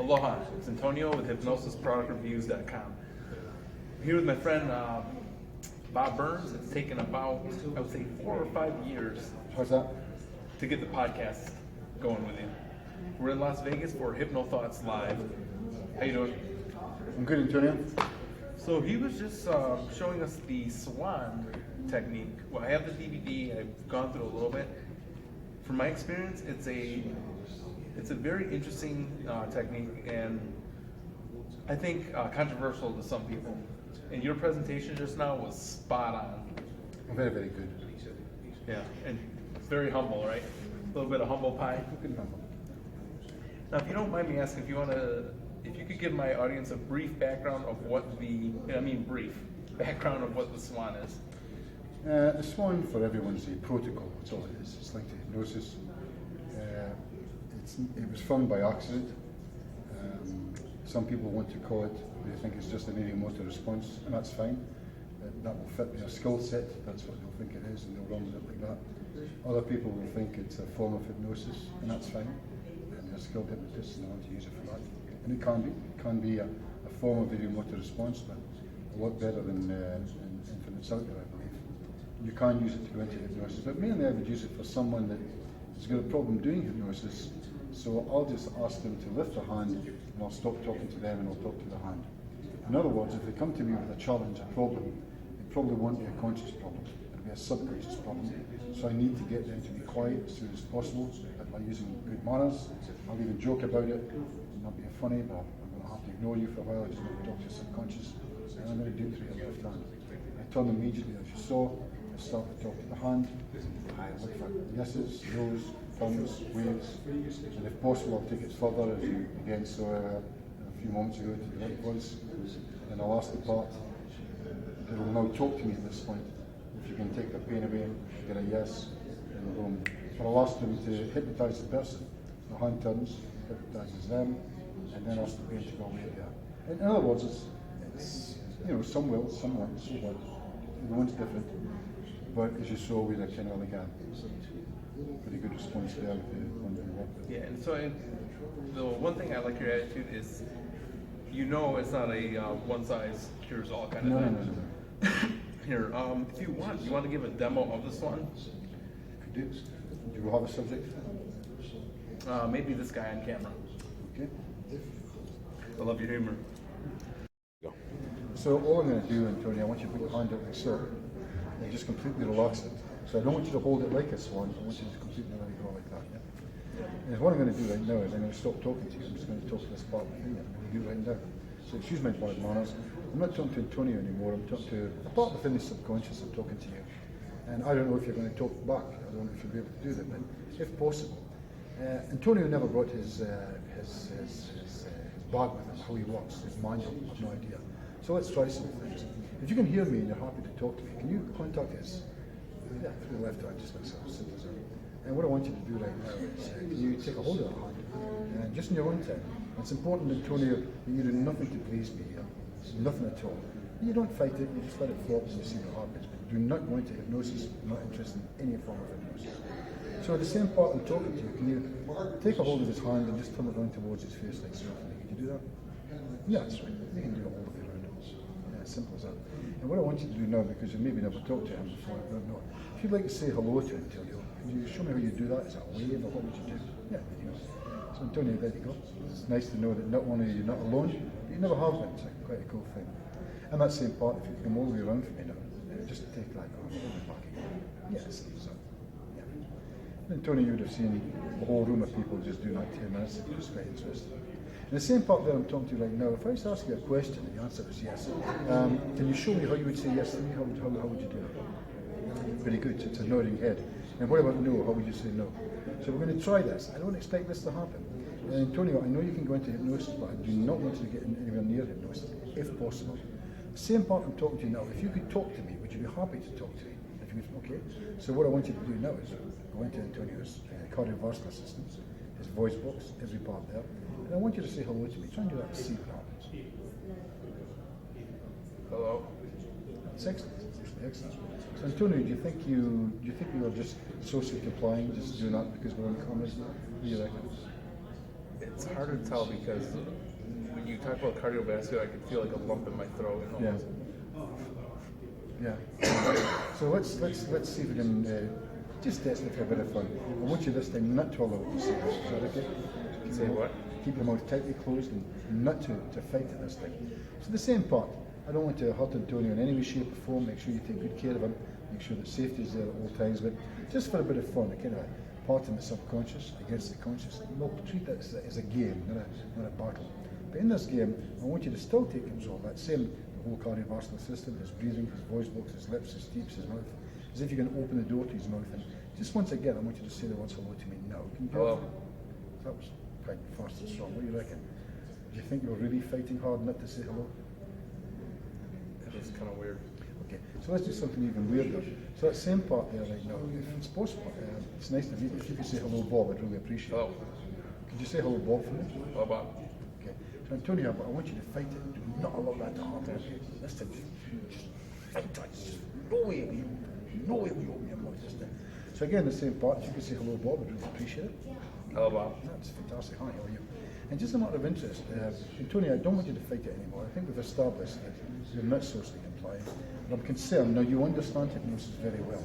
Aloha, it's Antonio with hypnosisproductreviews.com. I'm here with my friend Bob Burns. It's taken about, I would say, 4 or 5 years. How's that? To get the podcast going with you. We're in Las Vegas for hypnothoughts Live. How you doing? I'm good, Antonio. So he was just showing us the swan technique. Well, I have the DVD. I've gone through a little bit. From my experience, it's a very interesting technique, and I think controversial to some people. And your presentation just now was spot on. Very, very good. Yeah, and it's very humble, right? A little bit of humble pie. Good humble. Now, if you don't mind me asking, if you could give my audience a brief background of what brief background of what the swan is. The swan for everyone's a protocol. That's all it is. It's like the hypnosis. It was found by accident. Some people want to call it, they think it's just an ideomotor response, and that's fine. That will fit their skill set. That's what they'll think it is, and they'll run with it like that. Other people will think it's a form of hypnosis, and that's fine. And they're skilled hypnotists, and they want to use it for that. And it can be a form of ideomotor response, but a lot better than infinite out there, I believe. You can use it to go into hypnosis, but mainly I would use it for someone that has got a problem doing hypnosis. So I'll just ask them to lift their hand, and I'll stop talking to them, and I'll talk to their hand. In other words, if they come to me with a challenge, a problem, it probably won't be a conscious problem. It'll be a subconscious problem. So I need to get them to be quiet as soon as possible, by using good manners. I'll even joke about it. It'll not be funny, but I'm going to have to ignore you for a while. I just want to talk to your subconscious, and I'm going to do it through your left hand. I turn immediately, as you saw. I start to talk to the hand. I look for yeses, no's, thumbs, waves, and if possible, I'll take it further, as you again saw a few moments ago, to the right voice. And I'll ask the part that will now talk to me at this point. If you can take the pain away, get a yes, and boom. But I'll ask them to hypnotise the person. The hand turns, hypnotises them, and then ask the pain to go away there. In other words, it's some will, some won't, so what. Everyone's different. But as you saw, we did kind of like a pretty good response there with the one that we worked with. Yeah, and so the one thing I like your attitude is, it's not a one size cures all kind of thing. No. Here, if you want to give a demo of this one? Could do. Do you have a subject? Maybe this guy on camera. Okay. I love your humor. Go. So all I'm going to do, Antonio, I want you to put your hand out like so, and just completely relax it. So I don't want you to hold it like a swan, I want you to completely let it go like that. Yeah? And what I'm going to do right now is I'm going to stop talking to you. I'm just going to talk to this part of me. I'm going to do it right now. So excuse my bad manners. I'm not talking to Antonio anymore. I'm talking to a part within the subconscious. I'm talking to you. And I don't know if you're going to talk back. I don't know if you'll be able to do that, but if possible. Antonio never brought his bag with him, how he works, his manual. I have no idea. So let's try some things. If you can hear me and you're happy to talk to me, can you contact us? Yeah, through the left hand, just like so, simple as that. And what I want you to do right now is, can you take a hold of that hand, and just in your own time. It's important, Antonio, that you do nothing to please me here, nothing at all. You don't fight it, you just let it flop and you see what happens. But do not go into hypnosis, I'm not interested in any form of hypnosis. So at the same part I'm talking to you, can you take a hold of his hand and just turn it around towards his face like so? Can you do that? Yeah, that's right. You can do it all the way around. Yeah, simple as that. And what I want you to do now, because you maybe never talked to him before, I don't know. If you'd like to say hello to Antonio, can you show me how you do that? Is that a wave or what would you do? Yeah, there you go. So Antonio, there you go. It's nice to know that not only are you not alone, but you never have been. It's quite a cool thing. And that same part, if you come all the way around for me now, just take that arm all the way back again. Yeah, simple as that. Yeah. And Antonio, you would have seen a whole room of people just doing that 10 minutes. It was quite interesting. And the same part that I'm talking to you right now, if I was to ask you a question and the answer was yes, can you show me how you would say yes to me? How would you do it? Very good, so it's a nodding head. And what about no? How would you say no? So we're going to try this. I don't expect this to happen. Antonio, I know you can go into hypnosis, but I do not want you to get anywhere near hypnosis, if possible. Same part I'm talking to you now. If you could talk to me, would you be happy to talk to me? If you could, okay. So what I want you to do now is go into Antonio's cardiovascular system, his voice box, every part there. And I want you to say hello to me. Try and do that and see what happens. Hello. That's excellent. Excellent. So Antonio, do you think we are just socially complying, just doing that because we're on cameras? What do you reckon? It's hard to tell because when you talk about cardiovascular, I can feel like a lump in my throat. And Yeah. almost. Yeah. So let's see if we can just test it for a bit of fun. I want you this time not to allow what you say. Is that okay? Say what? Keep your mouth tightly closed and not to fight it this time. So the same part. I don't want to hurt Antonio in any way, shape or form. Make sure you take good care of him. Make sure that safety is there at all times. But just for a bit of fun, a kind of part in the subconscious against the conscious. We'll treat that as a game, not a battle. But in this game, I want you to still take control. That same whole cardiovascular system, his breathing, his voice box, his lips, his teeth, his mouth. As if you're going to open the door to his mouth. And just once again, I want you to say the words hello to me now. Can you do Hello. that? That was quite fast and strong. What do you reckon? Do you think you're really fighting hard not to say hello? It is kind of weird. Okay, so let's do something even weirder. So that same part there right now, if it's possible, it's nice to meet you. If you could say hello, Bob, I'd really appreciate Hello. it. Could you say hello, Bob, for me? How about? Okay. So Antonio, I want you to fight it. Do not allow that to happen. Okay? This time, just fight it. No way will you open your mouth this time. So again, the same part. If you could say hello, Bob, I'd really appreciate it. How about? That's fantastic. Hi, how are you? And just a matter of interest, Antonio, I don't want you to fight it anymore. I think we've established that you're not socially compliant. But I'm concerned. Now, you understand hypnosis very well.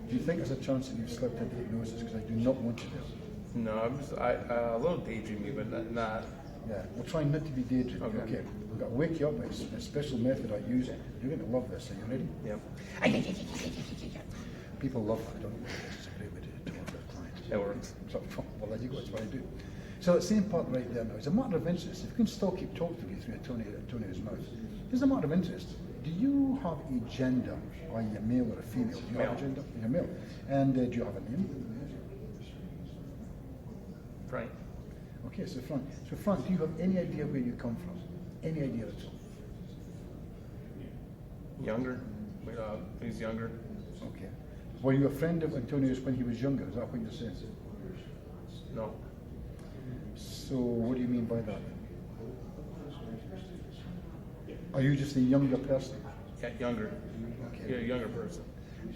Do you think there's a chance that you've slipped into hypnosis? Because I do not want you there. No, I'm just a little daydreamy, but not. Yeah, we'll try not to be daydreaming. Okay. We've got to wake you up with a special method I use. You're going to love this. Are you ready? Yep. People love that, don't they? It's a great way to talk to their clients. It works. So, well, there you go. That's what I do. So that same part right there now, as a matter of interest, if you can still keep talking to me through Antonio's mouth, as a matter of interest, do you have a gender? Are you a male or a female? Do you have a Male. gender? You're male. And do you have a name? Frank. Okay, so Frank, do you have any idea where you come from? Any idea at all? Younger. He's younger. Okay. Were you a friend of Antonio's when he was younger? Is that what you're saying? No. So what do you mean by that? Are you just a younger person? Yeah, younger. Okay. You're a younger person.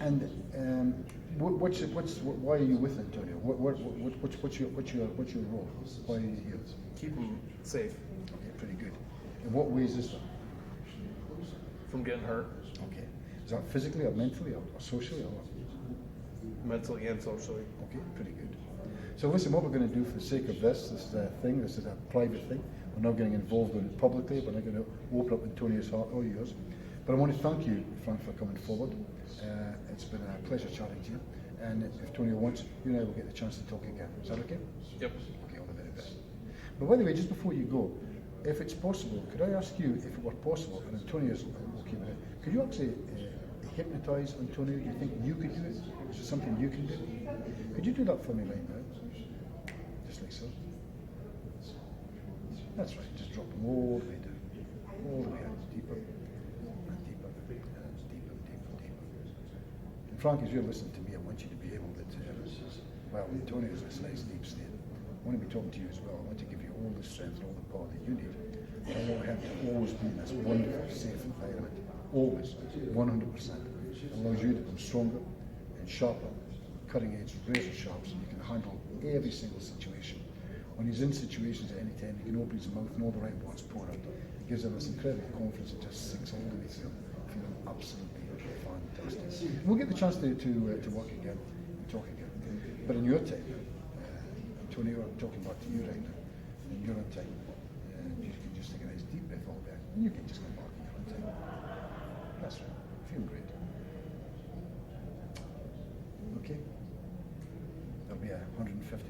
And why are you with Antonio? What's your role? Why are you here? Keep him safe Okay, pretty good. In what ways is that? from getting hurt, Okay. Is that physically or mentally or socially or what? mentally and socially. Okay, pretty good. So listen, what we're going to do for the sake of this is a thing, this is a private thing. We're not getting involved in it publicly. We're not going to open up Antonio's heart or yours. But I want to thank you, Frank, for coming forward. It's been a pleasure chatting to you. And if Antonio wants, you and I will get the chance to talk again. Is that okay? Yep. Okay, all the very best. But by the way, just before you go, if it's possible, could I ask you, if it were possible, and Antonio's okay with it, could you actually hypnotize Antonio? Do you think you could do it? Is it something you can do? Could you do that for me right now? Just like so. That's right, just drop them all the way down. All the way out, deeper and deeper and deeper and deeper. And Frank, as you're listening to me, I want you to be able to, well, Antonio's this nice deep state. I want to be talking to you as well. I want to give you all the strength and all the power that you need. I want him to always be in this wonderful, safe environment. Always, 100%. It allows you to become stronger and sharper, cutting edge, razor sharp, so you can handle every single situation. When he's in situations at any time, he can open his mouth and all the right words pour out. It gives him this incredible confidence. It just sinks all the way through, feeling absolutely fantastic. We'll get the chance to work again and talk again. But in your time, Antonio, I'm talking back to you right now. In your own time, you can just take a nice deep breath all there, and you can just come back in your own time. That's right. Feeling great. Okay. That'll be $150,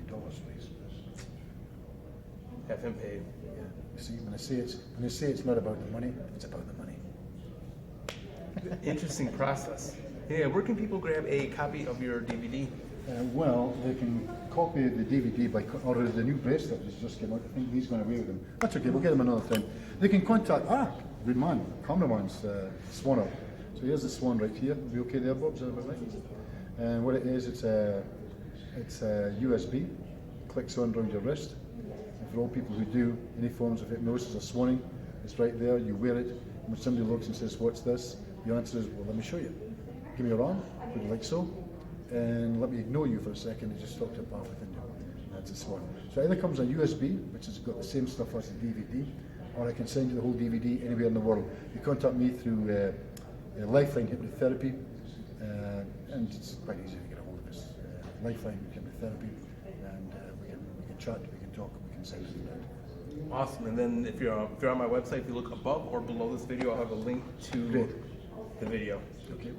please. Have him paid. Yeah. You see, when I say it's not about the money, it's about the money. Interesting process. Yeah, where can people grab a copy of your DVD? Well, they can copy the DVD or the new bracelet that's just came out. I think he's going away with them. That's okay, we'll get them another time. They can contact, good man, cameraman's swan up. So here's the swan right here. Are we okay there, Bob? Is that about right? And what it is, it's a USB, clicks on around your wrist. And for all people who do any forms of hypnosis or swanning, it's right there, you wear it. And when somebody looks and says, what's this? The answer is, well, let me show you. Give me your arm, would you like so? And let me ignore you for a second and just talk to a path within you. That's a swan. So it either comes on USB, which has got the same stuff as the DVD, or I can send you the whole DVD anywhere in the world. You contact me through Lifeline Hypnotherapy, and it's quite easy to get a hold of us. Lifeline Hypnotherapy, and we can chat, we can talk, we can send it around. Awesome. And then if you're on my website, if you look above or below this video, I'll have a link to Great. the video. Okay.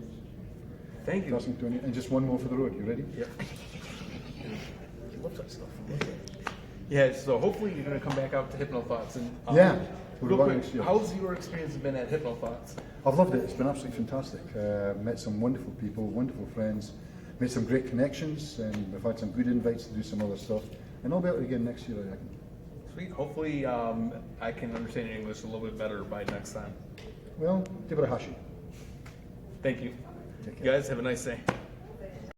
Thank you. Awesome, Tony. And just one more for the road. You ready? Yep. I love that stuff. I love that. Yeah, so hopefully you're going to come back out to HypnoThoughts. And, Yeah. We'll real be back quick, next year. how's your experience been at HypnoThoughts? I've loved it. It's been absolutely fantastic. Met some wonderful people, wonderful friends, made some great connections, and we've had some good invites to do some other stuff. And I'll be out again next year, I reckon. Sweet. Hopefully I can understand your English a little bit better by next time. Well, give it a hashi. Thank you. Take care. You guys have a nice day.